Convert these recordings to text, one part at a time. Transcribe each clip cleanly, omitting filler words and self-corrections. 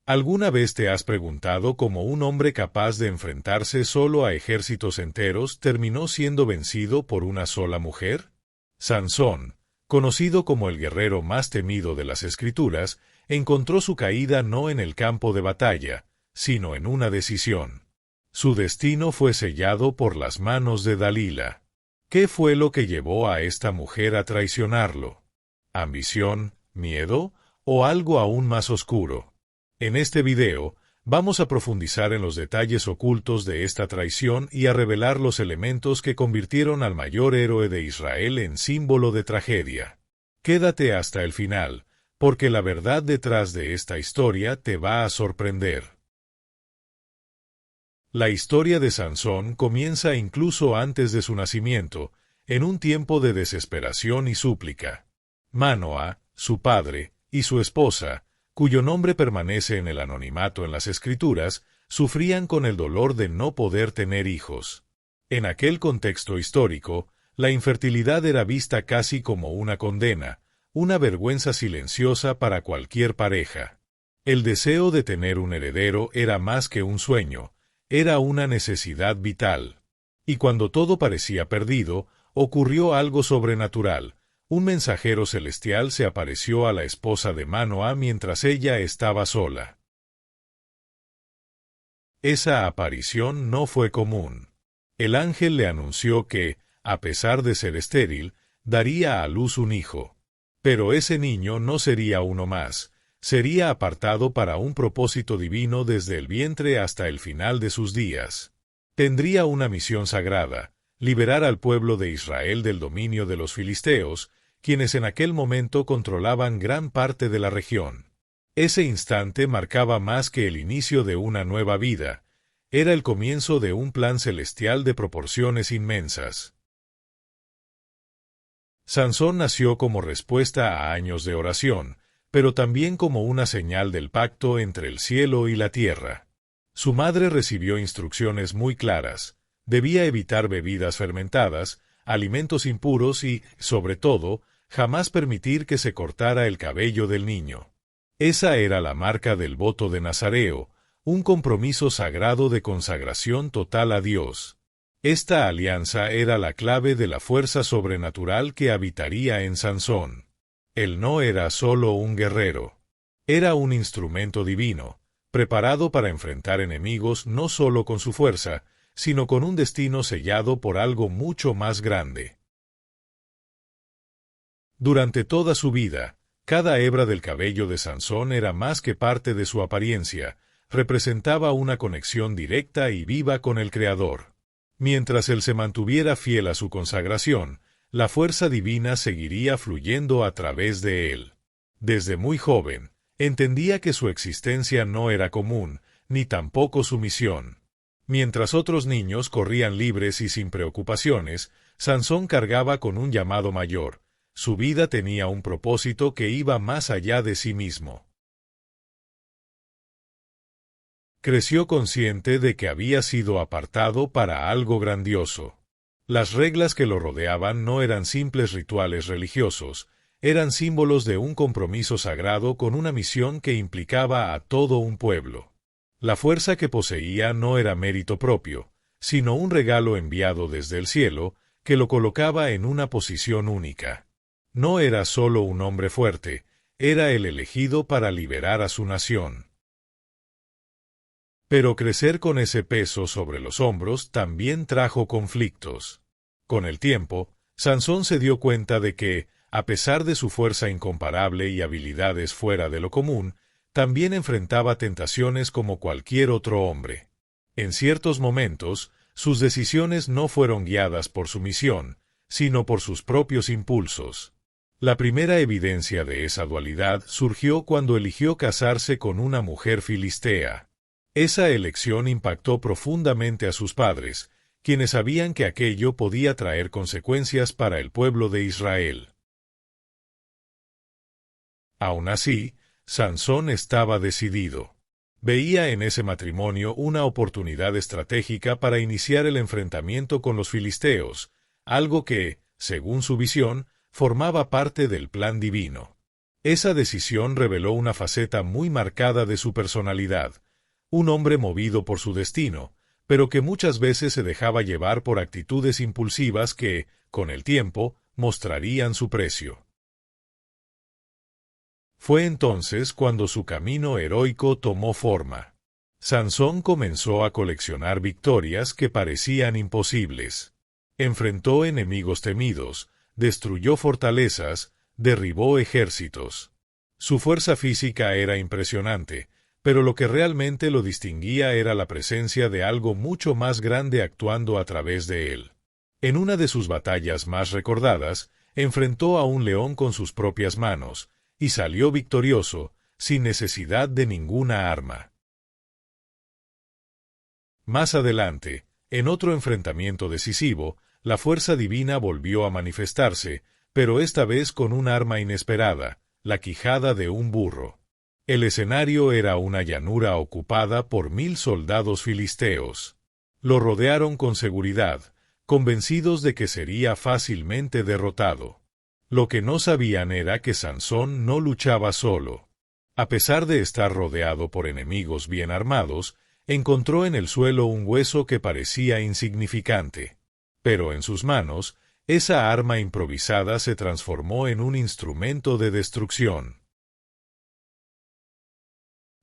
¿Alguna vez te has preguntado cómo un hombre capaz de enfrentarse solo a ejércitos enteros terminó siendo vencido por una sola mujer? Sansón, conocido como el guerrero más temido de las Escrituras, encontró su caída no en el campo de batalla, sino en una decisión. Su destino fue sellado por las manos de Dalila. ¿Qué fue lo que llevó a esta mujer a traicionarlo? ¿Ambición, miedo o algo aún más oscuro? En este video, vamos a profundizar en los detalles ocultos de esta traición y a revelar los elementos que convirtieron al mayor héroe de Israel en símbolo de tragedia. Quédate hasta el final, porque la verdad detrás de esta historia te va a sorprender. La historia de Sansón comienza incluso antes de su nacimiento, en un tiempo de desesperación y súplica. Manoa, su padre, y su esposa, cuyo nombre permanece en el anonimato en las Escrituras, sufrían con el dolor de no poder tener hijos. En aquel contexto histórico, la infertilidad era vista casi como una condena, una vergüenza silenciosa para cualquier pareja. El deseo de tener un heredero era más que un sueño, era una necesidad vital. Y cuando todo parecía perdido, ocurrió algo sobrenatural. Un mensajero celestial se apareció a la esposa de Manoa mientras ella estaba sola. Esa aparición no fue común. El ángel le anunció que, a pesar de ser estéril, daría a luz un hijo. Pero ese niño no sería uno más, sería apartado para un propósito divino desde el vientre hasta el final de sus días. Tendría una misión sagrada, liberar al pueblo de Israel del dominio de los filisteos, quienes en aquel momento controlaban gran parte de la región. Ese instante marcaba más que el inicio de una nueva vida, era el comienzo de un plan celestial de proporciones inmensas. Sansón nació como respuesta a años de oración, pero también como una señal del pacto entre el cielo y la tierra. Su madre recibió instrucciones muy claras: debía evitar bebidas fermentadas, alimentos impuros y, sobre todo, jamás permitir que se cortara el cabello del niño. Esa era la marca del voto de Nazareo, un compromiso sagrado de consagración total a Dios. Esta alianza era la clave de la fuerza sobrenatural que habitaría en Sansón. Él no era solo un guerrero. Era un instrumento divino, preparado para enfrentar enemigos no solo con su fuerza, sino con un destino sellado por algo mucho más grande. Durante toda su vida, cada hebra del cabello de Sansón era más que parte de su apariencia, representaba una conexión directa y viva con el Creador. Mientras él se mantuviera fiel a su consagración, la fuerza divina seguiría fluyendo a través de él. Desde muy joven, entendía que su existencia no era común, ni tampoco su misión. Mientras otros niños corrían libres y sin preocupaciones, Sansón cargaba con un llamado mayor. Su vida tenía un propósito que iba más allá de sí mismo. Creció consciente de que había sido apartado para algo grandioso. Las reglas que lo rodeaban no eran simples rituales religiosos, eran símbolos de un compromiso sagrado con una misión que implicaba a todo un pueblo. La fuerza que poseía no era mérito propio, sino un regalo enviado desde el cielo, que lo colocaba en una posición única. No era solo un hombre fuerte, era el elegido para liberar a su nación. Pero crecer con ese peso sobre los hombros también trajo conflictos. Con el tiempo, Sansón se dio cuenta de que, a pesar de su fuerza incomparable y habilidades fuera de lo común, también enfrentaba tentaciones como cualquier otro hombre. En ciertos momentos, sus decisiones no fueron guiadas por su misión, sino por sus propios impulsos. La primera evidencia de esa dualidad surgió cuando eligió casarse con una mujer filistea. Esa elección impactó profundamente a sus padres, quienes sabían que aquello podía traer consecuencias para el pueblo de Israel. Aun así, Sansón estaba decidido. Veía en ese matrimonio una oportunidad estratégica para iniciar el enfrentamiento con los filisteos, algo que, según su visión, formaba parte del plan divino. Esa decisión reveló una faceta muy marcada de su personalidad, un hombre movido por su destino, pero que muchas veces se dejaba llevar por actitudes impulsivas que, con el tiempo, mostrarían su precio. Fue entonces cuando su camino heroico tomó forma. Sansón comenzó a coleccionar victorias que parecían imposibles. Enfrentó enemigos temidos, destruyó fortalezas, derribó ejércitos. Su fuerza física era impresionante, pero lo que realmente lo distinguía era la presencia de algo mucho más grande actuando a través de él. En una de sus batallas más recordadas, enfrentó a un león con sus propias manos, y salió victorioso, sin necesidad de ninguna arma. Más adelante, en otro enfrentamiento decisivo, la fuerza divina volvió a manifestarse, pero esta vez con un arma inesperada, la quijada de un burro. El escenario era una llanura ocupada por 1000 soldados filisteos. Lo rodearon con seguridad, convencidos de que sería fácilmente derrotado. Lo que no sabían era que Sansón no luchaba solo. A pesar de estar rodeado por enemigos bien armados, encontró en el suelo un hueso que parecía insignificante. Pero en sus manos, esa arma improvisada se transformó en un instrumento de destrucción.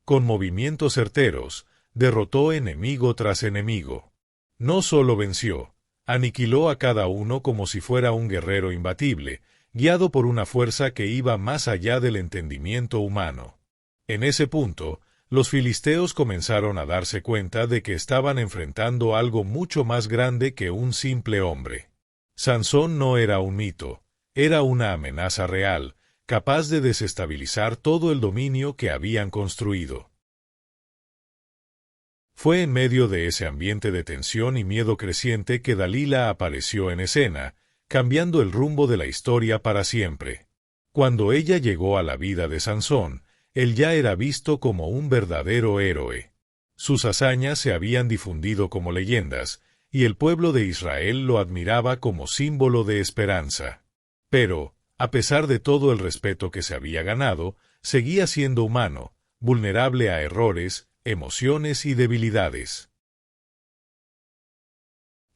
Con movimientos certeros, derrotó enemigo tras enemigo. No solo venció, aniquiló a cada uno como si fuera un guerrero imbatible, guiado por una fuerza que iba más allá del entendimiento humano. En ese punto, los filisteos comenzaron a darse cuenta de que estaban enfrentando algo mucho más grande que un simple hombre. Sansón no era un mito, era una amenaza real, capaz de desestabilizar todo el dominio que habían construido. Fue en medio de ese ambiente de tensión y miedo creciente que Dalila apareció en escena, cambiando el rumbo de la historia para siempre. Cuando ella llegó a la vida de Sansón, él ya era visto como un verdadero héroe. Sus hazañas se habían difundido como leyendas, y el pueblo de Israel lo admiraba como símbolo de esperanza. Pero, a pesar de todo el respeto que se había ganado, seguía siendo humano, vulnerable a errores, emociones y debilidades.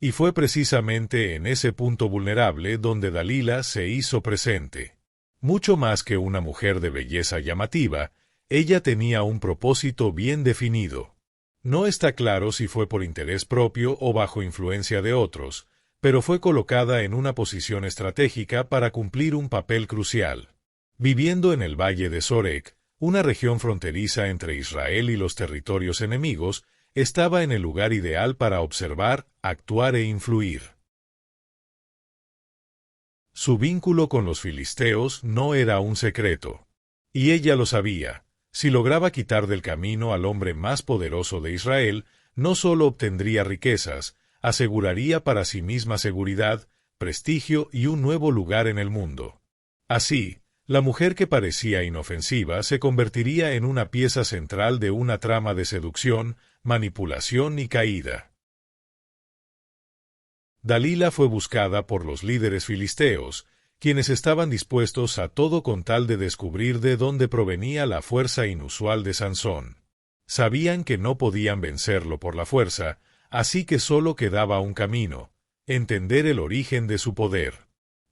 Y fue precisamente en ese punto vulnerable donde Dalila se hizo presente. Mucho más que una mujer de belleza llamativa, ella tenía un propósito bien definido. No está claro si fue por interés propio o bajo influencia de otros, pero fue colocada en una posición estratégica para cumplir un papel crucial. Viviendo en el valle de Sorek, una región fronteriza entre Israel y los territorios enemigos, estaba en el lugar ideal para observar, actuar e influir. Su vínculo con los filisteos no era un secreto. Y ella lo sabía. Si lograba quitar del camino al hombre más poderoso de Israel, no solo obtendría riquezas, aseguraría para sí misma seguridad, prestigio y un nuevo lugar en el mundo. Así, la mujer que parecía inofensiva se convertiría en una pieza central de una trama de seducción, manipulación y caída. Dalila fue buscada por los líderes filisteos, quienes estaban dispuestos a todo con tal de descubrir de dónde provenía la fuerza inusual de Sansón. Sabían que no podían vencerlo por la fuerza, así que solo quedaba un camino: entender el origen de su poder.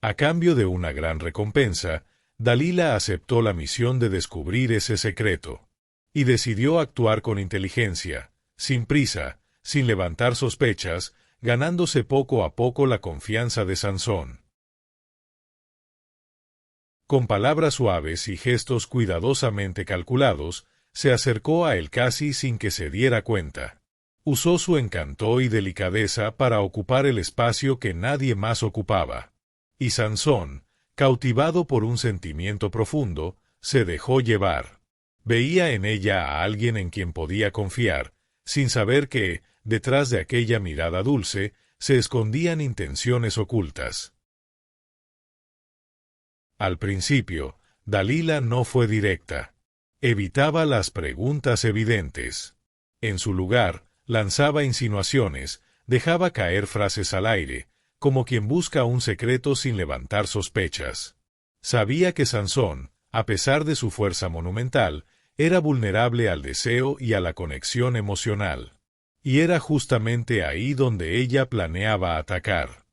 A cambio de una gran recompensa, Dalila aceptó la misión de descubrir ese secreto. Y decidió actuar con inteligencia, sin prisa, sin levantar sospechas, ganándose poco a poco la confianza de Sansón. Con palabras suaves y gestos cuidadosamente calculados, se acercó a él casi sin que se diera cuenta. Usó su encanto y delicadeza para ocupar el espacio que nadie más ocupaba. Y Sansón, cautivado por un sentimiento profundo, se dejó llevar. Veía en ella a alguien en quien podía confiar, sin saber que, detrás de aquella mirada dulce, se escondían intenciones ocultas. Al principio, Dalila no fue directa. Evitaba las preguntas evidentes. En su lugar, lanzaba insinuaciones, dejaba caer frases al aire, como quien busca un secreto sin levantar sospechas. Sabía que Sansón, a pesar de su fuerza monumental, era vulnerable al deseo y a la conexión emocional. Y era justamente ahí donde ella planeaba atacar.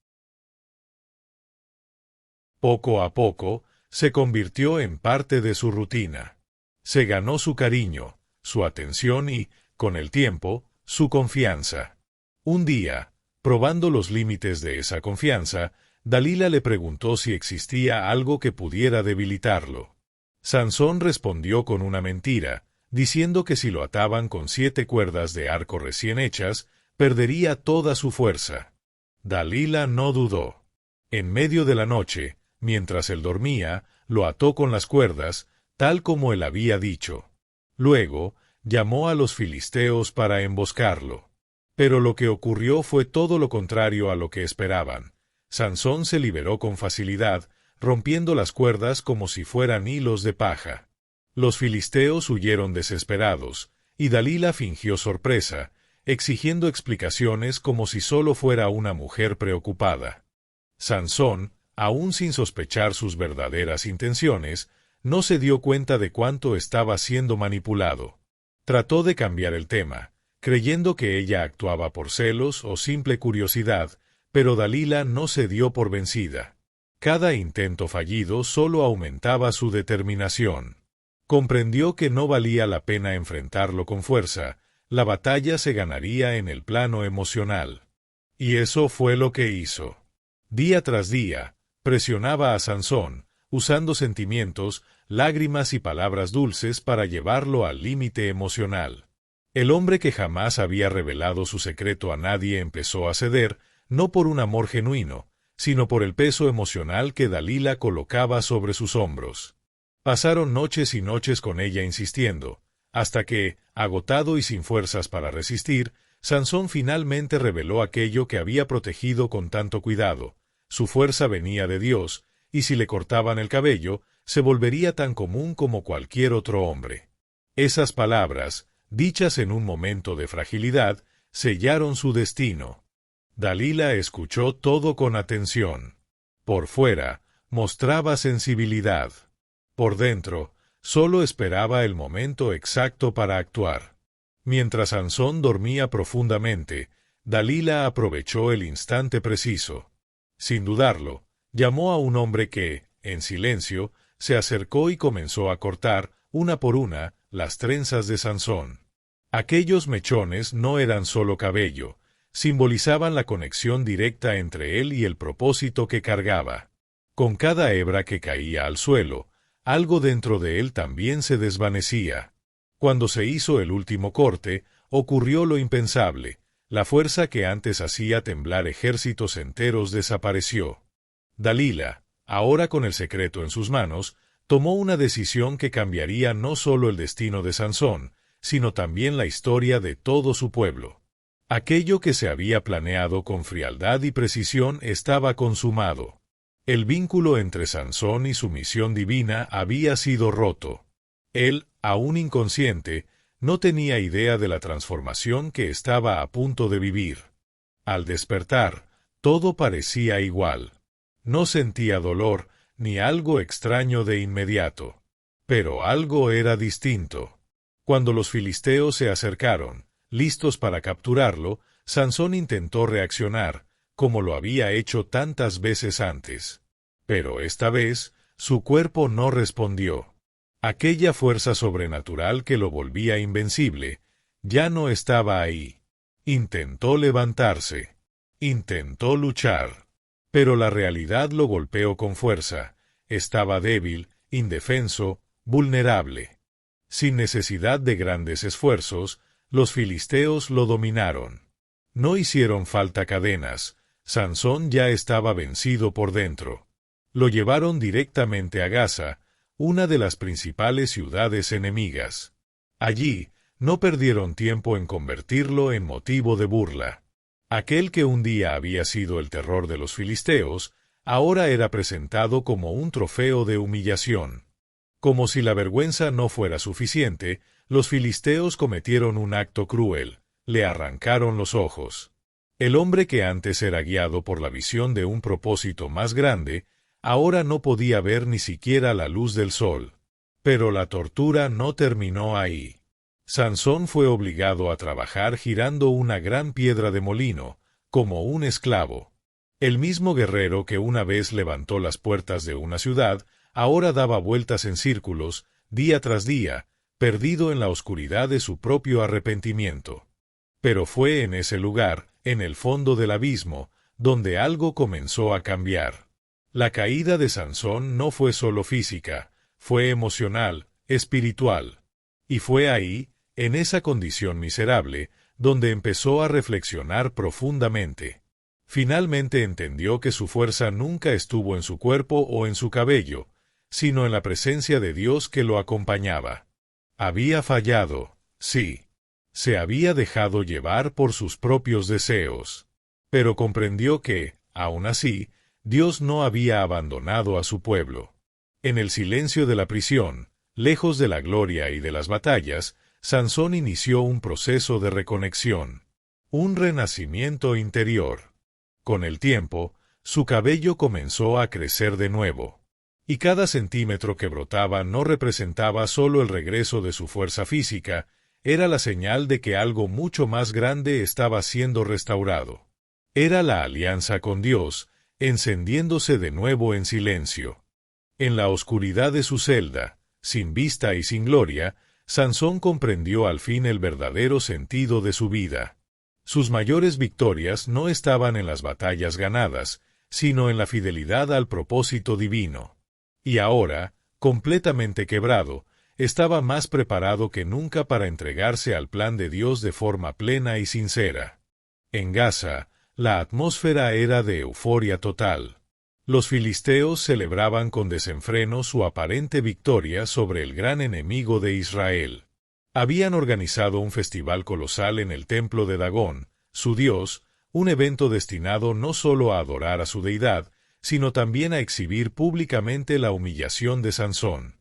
Poco a poco, se convirtió en parte de su rutina. Se ganó su cariño, su atención y, con el tiempo, su confianza. Un día, probando los límites de esa confianza, Dalila le preguntó si existía algo que pudiera debilitarlo. Sansón respondió con una mentira, diciendo que si lo ataban con 7 cuerdas de arco recién hechas, perdería toda su fuerza. Dalila no dudó. En medio de la noche, mientras él dormía, lo ató con las cuerdas, tal como él había dicho. Luego, llamó a los filisteos para emboscarlo. Pero lo que ocurrió fue todo lo contrario a lo que esperaban. Sansón se liberó con facilidad, rompiendo las cuerdas como si fueran hilos de paja. Los filisteos huyeron desesperados, y Dalila fingió sorpresa, exigiendo explicaciones como si solo fuera una mujer preocupada. Sansón, aún sin sospechar sus verdaderas intenciones, no se dio cuenta de cuánto estaba siendo manipulado. Trató de cambiar el tema, creyendo que ella actuaba por celos o simple curiosidad, pero Dalila no se dio por vencida. Cada intento fallido solo aumentaba su determinación. Comprendió que no valía la pena enfrentarlo con fuerza, la batalla se ganaría en el plano emocional. Y eso fue lo que hizo. Día tras día, presionaba a Sansón, usando sentimientos, lágrimas y palabras dulces para llevarlo al límite emocional. El hombre que jamás había revelado su secreto a nadie empezó a ceder, no por un amor genuino, sino por el peso emocional que Dalila colocaba sobre sus hombros. Pasaron noches y noches con ella insistiendo, hasta que, agotado y sin fuerzas para resistir, Sansón finalmente reveló aquello que había protegido con tanto cuidado. Su fuerza venía de Dios, y si le cortaban el cabello, se volvería tan común como cualquier otro hombre. Esas palabras, dichas en un momento de fragilidad, sellaron su destino. Dalila escuchó todo con atención. Por fuera, mostraba sensibilidad. Por dentro, solo esperaba el momento exacto para actuar. Mientras Sansón dormía profundamente, Dalila aprovechó el instante preciso. Sin dudarlo, llamó a un hombre que, en silencio, se acercó y comenzó a cortar, una por una, las trenzas de Sansón. Aquellos mechones no eran solo cabello, simbolizaban la conexión directa entre él y el propósito que cargaba. Con cada hebra que caía al suelo, algo dentro de él también se desvanecía. Cuando se hizo el último corte, ocurrió lo impensable. La fuerza que antes hacía temblar ejércitos enteros desapareció. Dalila, ahora con el secreto en sus manos, tomó una decisión que cambiaría no solo el destino de Sansón, sino también la historia de todo su pueblo. Aquello que se había planeado con frialdad y precisión estaba consumado. El vínculo entre Sansón y su misión divina había sido roto. Él, aún inconsciente, no tenía idea de la transformación que estaba a punto de vivir. Al despertar, todo parecía igual. No sentía dolor, ni algo extraño de inmediato. Pero algo era distinto. Cuando los filisteos se acercaron, listos para capturarlo, Sansón intentó reaccionar, como lo había hecho tantas veces antes. Pero esta vez, su cuerpo no respondió. Aquella fuerza sobrenatural que lo volvía invencible, ya no estaba ahí. Intentó levantarse. Intentó luchar. Pero la realidad lo golpeó con fuerza. Estaba débil, indefenso, vulnerable. Sin necesidad de grandes esfuerzos, los filisteos lo dominaron. No hicieron falta cadenas. Sansón ya estaba vencido por dentro. Lo llevaron directamente a Gaza, una de las principales ciudades enemigas. Allí, no perdieron tiempo en convertirlo en motivo de burla. Aquel que un día había sido el terror de los filisteos, ahora era presentado como un trofeo de humillación. Como si la vergüenza no fuera suficiente, los filisteos cometieron un acto cruel, le arrancaron los ojos. El hombre que antes era guiado por la visión de un propósito más grande, ahora no podía ver ni siquiera la luz del sol. Pero la tortura no terminó ahí. Sansón fue obligado a trabajar girando una gran piedra de molino, como un esclavo. El mismo guerrero que una vez levantó las puertas de una ciudad, ahora daba vueltas en círculos, día tras día, perdido en la oscuridad de su propio arrepentimiento. Pero fue en ese lugar, en el fondo del abismo, donde algo comenzó a cambiar. La caída de Sansón no fue solo física, fue emocional, espiritual. Y fue ahí, en esa condición miserable, donde empezó a reflexionar profundamente. Finalmente entendió que su fuerza nunca estuvo en su cuerpo o en su cabello, sino en la presencia de Dios que lo acompañaba. Había fallado, sí. Se había dejado llevar por sus propios deseos. Pero comprendió que, aun así, Dios no había abandonado a su pueblo. En el silencio de la prisión, lejos de la gloria y de las batallas, Sansón inició un proceso de reconexión, un renacimiento interior. Con el tiempo, su cabello comenzó a crecer de nuevo, y cada centímetro que brotaba no representaba solo el regreso de su fuerza física, era la señal de que algo mucho más grande estaba siendo restaurado. Era la alianza con Dios, encendiéndose de nuevo en silencio. En la oscuridad de su celda, sin vista y sin gloria, Sansón comprendió al fin el verdadero sentido de su vida. Sus mayores victorias no estaban en las batallas ganadas, sino en la fidelidad al propósito divino. Y ahora, completamente quebrado, estaba más preparado que nunca para entregarse al plan de Dios de forma plena y sincera. En Gaza, la atmósfera era de euforia total. Los filisteos celebraban con desenfreno su aparente victoria sobre el gran enemigo de Israel. Habían organizado un festival colosal en el templo de Dagón, su dios, un evento destinado no solo a adorar a su deidad, sino también a exhibir públicamente la humillación de Sansón.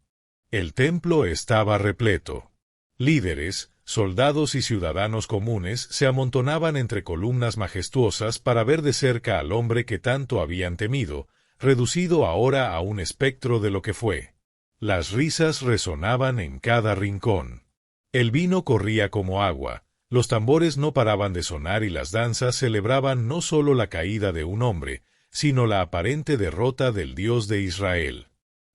El templo estaba repleto. Líderes, soldados y ciudadanos comunes se amontonaban entre columnas majestuosas para ver de cerca al hombre que tanto habían temido, reducido ahora a un espectro de lo que fue. Las risas resonaban en cada rincón. El vino corría como agua, los tambores no paraban de sonar y las danzas celebraban no solo la caída de un hombre, sino la aparente derrota del Dios de Israel.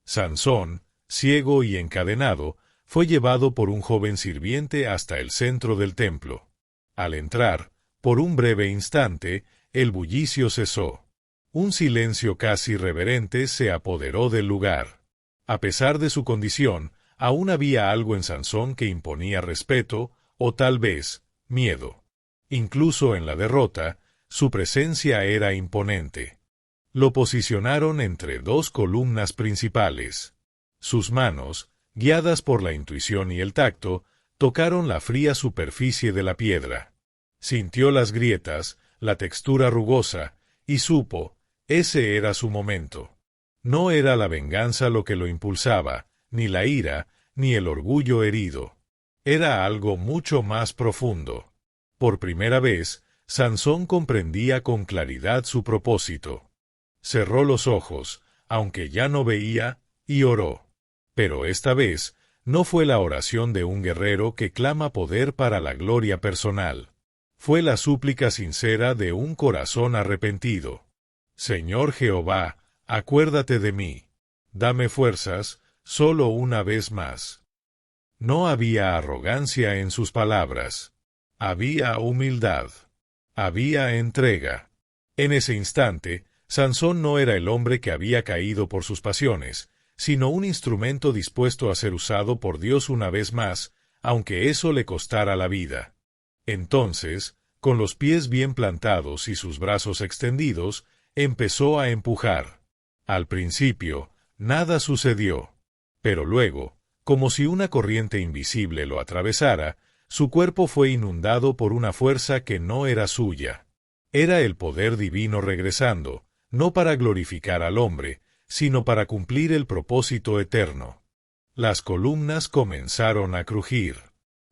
Sansón, ciego y encadenado, fue llevado por un joven sirviente hasta el centro del templo. Al entrar, por un breve instante, el bullicio cesó. Un silencio casi reverente se apoderó del lugar. A pesar de su condición, aún había algo en Sansón que imponía respeto, o tal vez, miedo. Incluso en la derrota, su presencia era imponente. Lo posicionaron entre dos columnas principales. Sus manos, guiadas por la intuición y el tacto, tocaron la fría superficie de la piedra. Sintió las grietas, la textura rugosa, y supo, ese era su momento. No era la venganza lo que lo impulsaba, ni la ira, ni el orgullo herido. Era algo mucho más profundo. Por primera vez, Sansón comprendía con claridad su propósito. Cerró los ojos, aunque ya no veía, y oró. Pero esta vez, no fue la oración de un guerrero que clama poder para la gloria personal. Fue la súplica sincera de un corazón arrepentido. Señor Jehová, acuérdate de mí. Dame fuerzas, solo una vez más. No había arrogancia en sus palabras. Había humildad. Había entrega. En ese instante, Sansón no era el hombre que había caído por sus pasiones, sino un instrumento dispuesto a ser usado por Dios una vez más, aunque eso le costara la vida. Entonces, con los pies bien plantados y sus brazos extendidos, empezó a empujar. Al principio, nada sucedió. Pero luego, como si una corriente invisible lo atravesara, su cuerpo fue inundado por una fuerza que no era suya. Era el poder divino regresando, no para glorificar al hombre, sino para cumplir el propósito eterno. Las columnas comenzaron a crujir.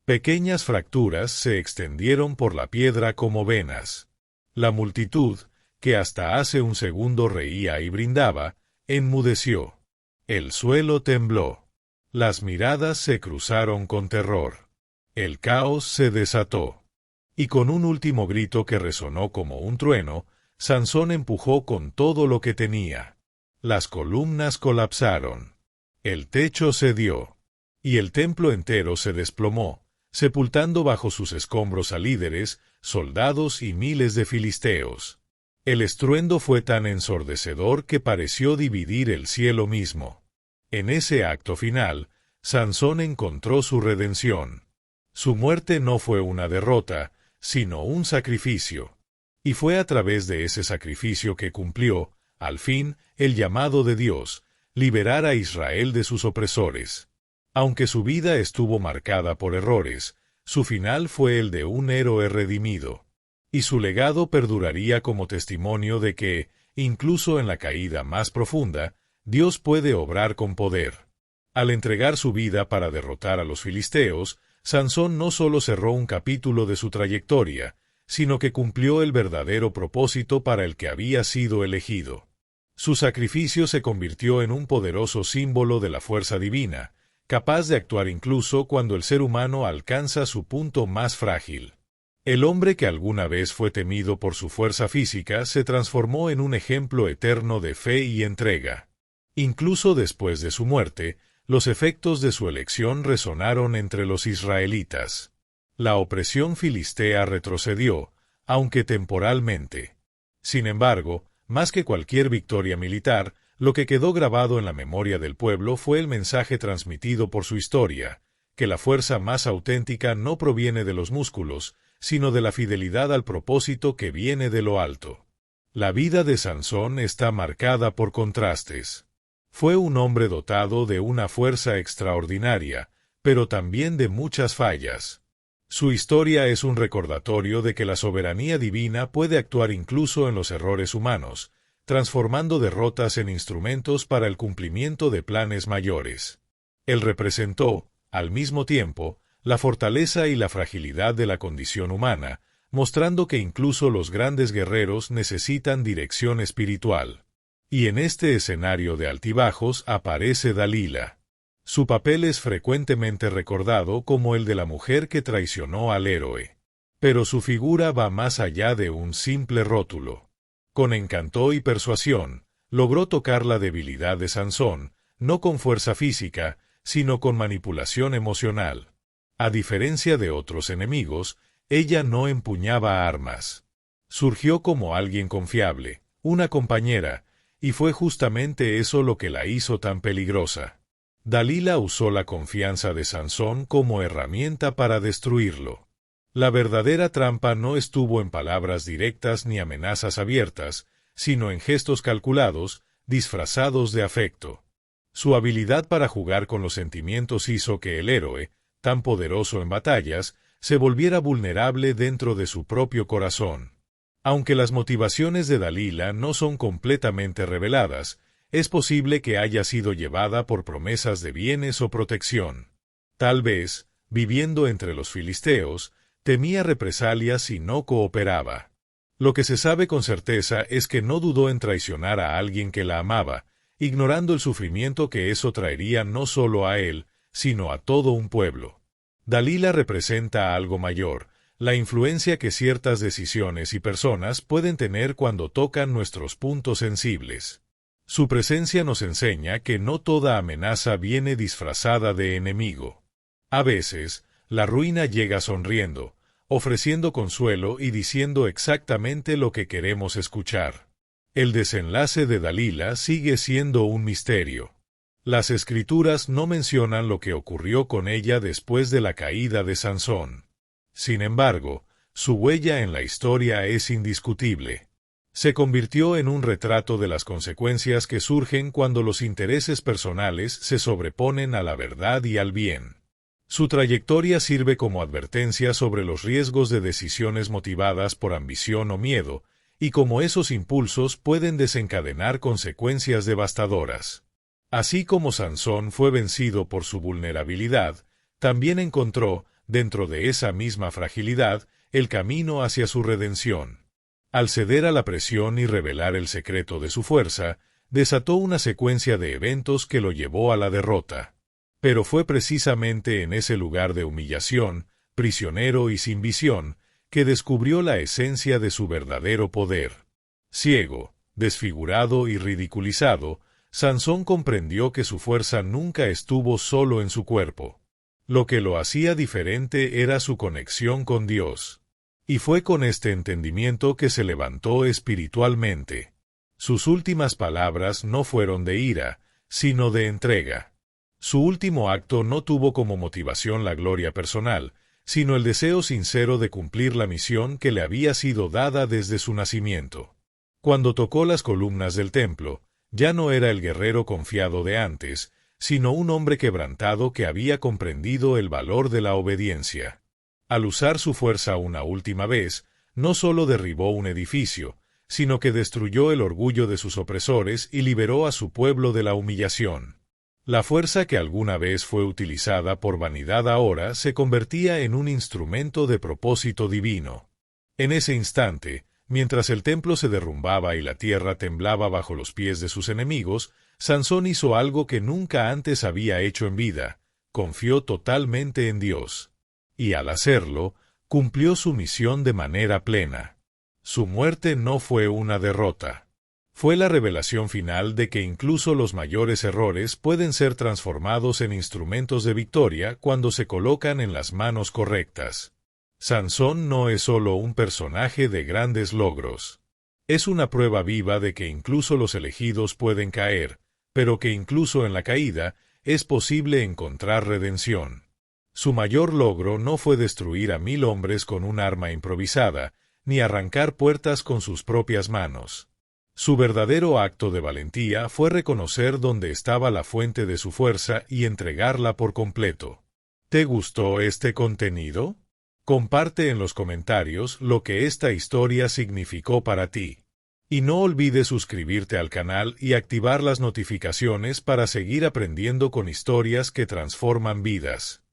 Pequeñas fracturas se extendieron por la piedra como venas. La multitud, que hasta hace un segundo reía y brindaba, enmudeció. El suelo tembló. Las miradas se cruzaron con terror. El caos se desató. Y con un último grito que resonó como un trueno, Sansón empujó con todo lo que tenía. Las columnas colapsaron. El techo cedió. Y el templo entero se desplomó, sepultando bajo sus escombros a líderes, soldados y miles de filisteos. El estruendo fue tan ensordecedor que pareció dividir el cielo mismo. En ese acto final, Sansón encontró su redención. Su muerte no fue una derrota, sino un sacrificio. Y fue a través de ese sacrificio que cumplió, al fin, el llamado de Dios, liberar a Israel de sus opresores. Aunque su vida estuvo marcada por errores, su final fue el de un héroe redimido. Y su legado perduraría como testimonio de que, incluso en la caída más profunda, Dios puede obrar con poder. Al entregar su vida para derrotar a los filisteos, Sansón no solo cerró un capítulo de su trayectoria, sino que cumplió el verdadero propósito para el que había sido elegido. Su sacrificio se convirtió en un poderoso símbolo de la fuerza divina, capaz de actuar incluso cuando el ser humano alcanza su punto más frágil. El hombre que alguna vez fue temido por su fuerza física se transformó en un ejemplo eterno de fe y entrega. Incluso después de su muerte, los efectos de su elección resonaron entre los israelitas. La opresión filistea retrocedió, aunque temporalmente. Sin embargo, más que cualquier victoria militar, lo que quedó grabado en la memoria del pueblo fue el mensaje transmitido por su historia, que la fuerza más auténtica no proviene de los músculos, sino de la fidelidad al propósito que viene de lo alto. La vida de Sansón está marcada por contrastes. Fue un hombre dotado de una fuerza extraordinaria, pero también de muchas fallas. Su historia es un recordatorio de que la soberanía divina puede actuar incluso en los errores humanos, transformando derrotas en instrumentos para el cumplimiento de planes mayores. Él representó, al mismo tiempo, la fortaleza y la fragilidad de la condición humana, mostrando que incluso los grandes guerreros necesitan dirección espiritual. Y en este escenario de altibajos aparece Dalila. Su papel es frecuentemente recordado como el de la mujer que traicionó al héroe. Pero su figura va más allá de un simple rótulo. Con encanto y persuasión, logró tocar la debilidad de Sansón, no con fuerza física, sino con manipulación emocional. A diferencia de otros enemigos, ella no empuñaba armas. Surgió como alguien confiable, una compañera, y fue justamente eso lo que la hizo tan peligrosa. Dalila usó la confianza de Sansón como herramienta para destruirlo. La verdadera trampa no estuvo en palabras directas ni amenazas abiertas, sino en gestos calculados, disfrazados de afecto. Su habilidad para jugar con los sentimientos hizo que el héroe, tan poderoso en batallas, se volviera vulnerable dentro de su propio corazón. Aunque las motivaciones de Dalila no son completamente reveladas, es posible que haya sido llevada por promesas de bienes o protección. Tal vez, viviendo entre los filisteos, temía represalias si no cooperaba. Lo que se sabe con certeza es que no dudó en traicionar a alguien que la amaba, ignorando el sufrimiento que eso traería no solo a él, sino a todo un pueblo. Dalila representa algo mayor, la influencia que ciertas decisiones y personas pueden tener cuando tocan nuestros puntos sensibles. Su presencia nos enseña que no toda amenaza viene disfrazada de enemigo. A veces, la ruina llega sonriendo, ofreciendo consuelo y diciendo exactamente lo que queremos escuchar. El desenlace de Dalila sigue siendo un misterio. Las Escrituras no mencionan lo que ocurrió con ella después de la caída de Sansón. Sin embargo, su huella en la historia es indiscutible. Se convirtió en un retrato de las consecuencias que surgen cuando los intereses personales se sobreponen a la verdad y al bien. Su trayectoria sirve como advertencia sobre los riesgos de decisiones motivadas por ambición o miedo, y cómo esos impulsos pueden desencadenar consecuencias devastadoras. Así como Sansón fue vencido por su vulnerabilidad, también encontró, dentro de esa misma fragilidad, el camino hacia su redención. Al ceder a la presión y revelar el secreto de su fuerza, desató una secuencia de eventos que lo llevó a la derrota. Pero fue precisamente en ese lugar de humillación, prisionero y sin visión, que descubrió la esencia de su verdadero poder. Ciego, desfigurado y ridiculizado, Sansón comprendió que su fuerza nunca estuvo solo en su cuerpo. Lo que lo hacía diferente era su conexión con Dios. Y fue con este entendimiento que se levantó espiritualmente. Sus últimas palabras no fueron de ira, sino de entrega. Su último acto no tuvo como motivación la gloria personal, sino el deseo sincero de cumplir la misión que le había sido dada desde su nacimiento. Cuando tocó las columnas del templo, ya no era el guerrero confiado de antes, sino un hombre quebrantado que había comprendido el valor de la obediencia. Al usar su fuerza una última vez, no solo derribó un edificio, sino que destruyó el orgullo de sus opresores y liberó a su pueblo de la humillación. La fuerza que alguna vez fue utilizada por vanidad ahora se convertía en un instrumento de propósito divino. En ese instante, mientras el templo se derrumbaba y la tierra temblaba bajo los pies de sus enemigos, Sansón hizo algo que nunca antes había hecho en vida: confió totalmente en Dios. Y al hacerlo, cumplió su misión de manera plena. Su muerte no fue una derrota. Fue la revelación final de que incluso los mayores errores pueden ser transformados en instrumentos de victoria cuando se colocan en las manos correctas. Sansón no es solo un personaje de grandes logros. Es una prueba viva de que incluso los elegidos pueden caer, pero que incluso en la caída es posible encontrar redención. Su mayor logro no fue destruir a 1000 hombres con un arma improvisada, ni arrancar puertas con sus propias manos. Su verdadero acto de valentía fue reconocer dónde estaba la fuente de su fuerza y entregarla por completo. ¿Te gustó este contenido? Comparte en los comentarios lo que esta historia significó para ti. Y no olvides suscribirte al canal y activar las notificaciones para seguir aprendiendo con historias que transforman vidas.